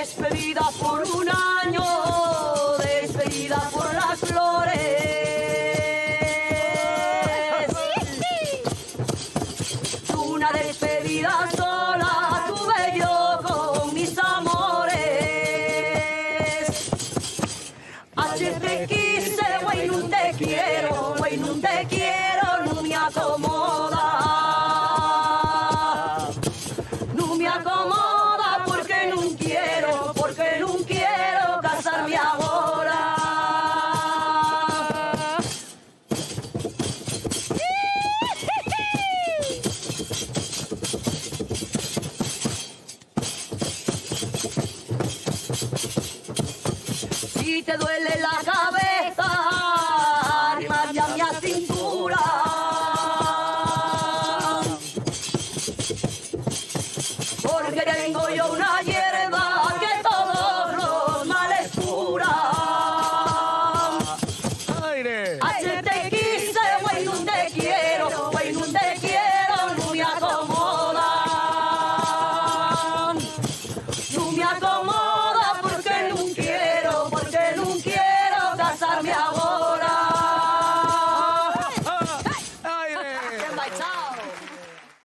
despedida por un año, despedida por las flores. Una despedida sola tuve yo con mis amores. Ayer te quise, güey, no te quiero, güey, no te quiero, no me acomoda. No me acomoda porque no quiero casarme ahora. Si te duele la cabeza,